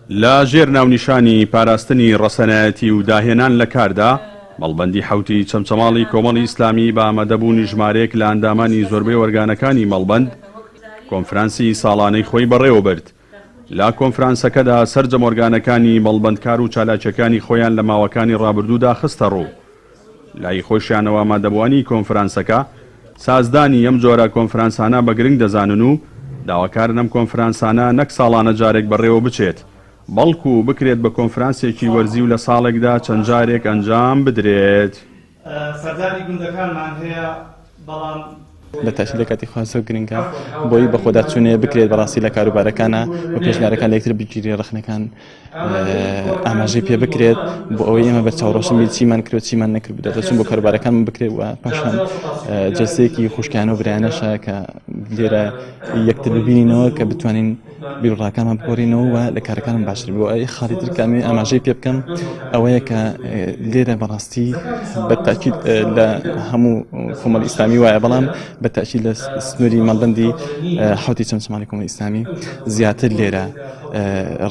لا ژێر ناونیشانی پاراستنی ڕەسەنایەتی و داهێنان لە کاردا مەڵبەندی حوتی چەمچەماڵی کۆمەڵی ئیسلامی بە ئامادەبوونی ژمارەیەک لە ئەندامانی زۆربەی وەرگانەکانی مەڵبەند کۆنفرانسی ساڵانەی خۆی بەڕێوە برد. لا کۆنفرانسەکەدا سەرجەم ئۆرگانەکانی مەڵبەندکار و چالاکیەکانی خۆیان لە ماوەکانی ڕابردوودا خستە ڕوو. لای خۆشیانەوە ئامادەبووانی کۆنفرانسەکە سازدانی ئەم جۆرە کۆنفرانسانە بە گرنگ دەزانن و داواکارن ئەم کۆنفرانسانە نەک ساڵانە جارێک بەڕێوە بچێت بەڵکو بکرێت بە کۆنفرانسێکی وەرزی و لە ساڵێکدا چەند جارێک ئەنجام بدرێت. سەردانی گوندەکانمان هەیە بەڵام لە تاشی لە کاتی خوازە گرنگە بۆی بە خۆدا چوونێ بکرێت بەڕاستی لە کاروبارەکانە و پێشنیارەکان لە یەکتر بگیری ڕخنەکان ئاماژەی پێ بکرێت بۆ ئەوەی ئێمە بە چاوەڕۆشمی چیمان کرد چیمان نەکرد بداتە چون بۆ کاروبارەکان بکرێت و پاشان جەلسەیەکی خوشکیانە و برایانەشە کە لێرە یەکتر ببینینەوە کە بتوانین بیرڕاکانمان بگۆڕینەوە و لە کارەکانم باشتر بۆ ئەی خاڵی ترکامی ئاماژەی پێ بکەم ئەوەیە کە لێرە بەڕاستی بەتاکید لە هەموو کۆمەڵی ئیسلامی وایە بەڵام بەتاکید لە سنووری مەڵبەندی حوتی چەمچەماڵی کۆمەڵی ئیسلامی زیاتر لێرە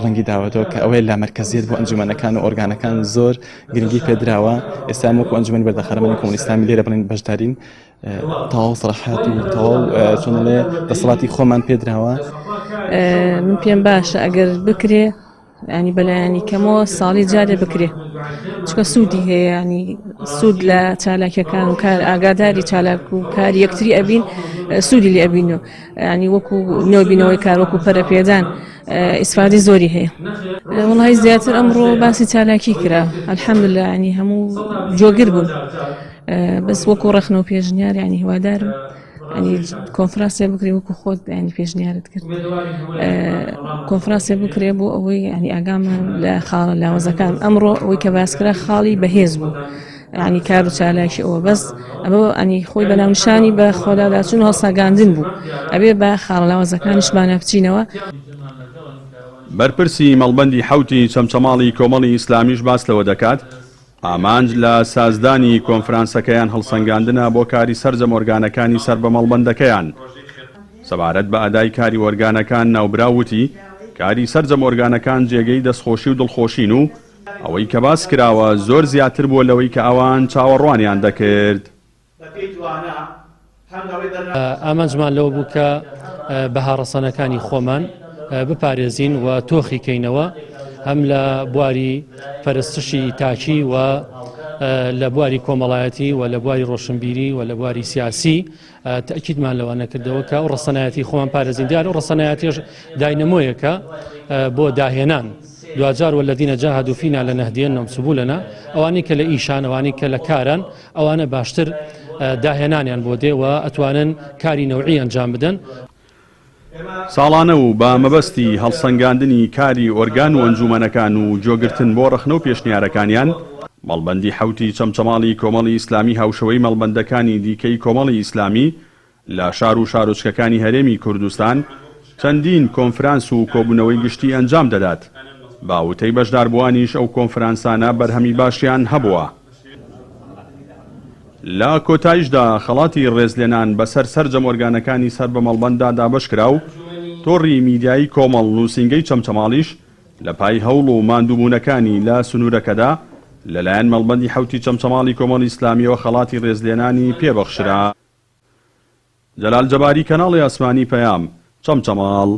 ڕەنگی داوەتەوە کە ئەوەی لا مەرکەزیت بۆ ئەنجومەنەکان و ئۆرگانەکان زۆر گرنگی پێدراوە. ئێستا وەکو ئەنجومەنی بەردەخەرمەنی کۆمەڵی ئیسلامی لێرە بڵێن بەشدارین تەواو سەراحەت و تەواو چۆنڵێ دەسەڵاتی خۆمان پێدراوە. من پێم باشە ئەگەر بکرێ ینی بەلایانی کەمەوە ساڵی جارێ بکرێ چکە سوودی هەیە ینی سوود لە چالاکیەکان و کار ئاگاداری چالاک و کاری یەکتری ئەبین سوودی لێ ئەبین و ینی وەکو نۆبینەوەی کار وەکو پەرەپێدان ئیسفادی زۆری هەیە. وڵای زیاتر ئەمڕۆ باسی چالاکی کرا الحەمدوللا ینی هەموو جۆگر بوون بەس وەکو ڕەخنە و پێشنیار ینی هیوادارم ینی کۆنفرانسێ بکرێ وەکو خۆت ینی پێشنیارت کرد کۆنفرانسێ بکرێ بۆ ئەوەی ینی ئاگامان لە خاڵە لاوەزەکان ئەمڕۆ ئەوەی کە باسکرا خاڵی بەهێز بوو ینی کار و چالاکی ئەوە بەس ئەمە ئەنی خۆی بەناونشانی بە خۆداداچوون هەڵساگاندن بوو ئەبێ بە خاڵە لاوەزەکانیش بانە بچینەوە. بەرپرسی مەڵبەندی حوتی چەمچەماڵی کۆمەڵی ئیسلامیش باس لەوە دەکات ئامانج لە سازدانی کۆنفرانسەکەیان هەڵسەنگاندنە بۆ کاری سەرجەم ئۆرگانەکانی سەر بە مەڵبەندەکەیان. سەبارەت بە ئەدای کاری ئۆرگانەکان ناوبراوتی کاری سەرجەم ئۆرگانەکان جێگەی دەستخۆشی و دڵخۆشین و ئەوەی کە باس کراوە زۆر زیاتر بووە لەوەی کە ئەوان چاوەڕوانیان دەکرد. ئامانجمان لەوە بوو کە بەها ڕەسەنەکانی خۆمان بپارێزین و تۆخی کەینەوە هەم لە بواری پەرستشی تاکی و لە بواری کۆمەڵایەتی و لە بواری ڕۆشنبیری و لە بواری سیاسی تەکیدمان لەوە نەکردەوە کە ئەو ڕەسەنایەتی خۆمان پارێزین دیار و ڕەسەنایەتیش داینەمۆیەکە بۆ داهێنان دوجار والذین جاهدوا فینا لنهدینهم سبولنا ئەوانەی کە لە ئیشان ئەوانەی کە لە کارن ئەوانە باشتر داهێنانیان بۆ دێ و ئەتوانن کاری نەوعی ئەنجام بدەن. ساڵانە و بە مەبەستی هەڵسەنگاندنی کاری ئۆرگان و ئەنجومەنەکان و جۆگرتن بۆ ڕەخنە و پێشنیارەکانیان مەڵبەندی حوتی چەمچەماڵی کۆمەڵی ئیسلامی هاوشەوەی مەڵبەندەکانی دیکەی کۆمەڵی ئیسلامی لە شار و شارۆچکەکانی هەرێمی کوردستان چەندین کۆنفرانس و کۆبوونەوەی گشتی ئەنجام دەدات. باوتەی بەشداربووانیش ئەو کۆنفرانسانە بەرهەمی باشیان هەبووە. لە کۆتاییشدا خەڵاتی ڕێزلێنان بەسەر سەرجەم ئۆرگانەکانی سەر بە مەڵبەنددا دابەش کرا و تۆڕی میدیایی کۆمەڵ نووسینگەی چەمچەماڵیش لە پای هەوڵ و ماندووبوونەکانی لە سنوورەکەدا لەلایەن مەڵبەندی حوتی چەمچەماڵی کۆمەڵی ئیسلامیەوە خەڵاتی ڕێزلێنانی پێبەخشرا. جەلال جەباری کەناڵی ئاسمانی پەیام چەمچەماڵ.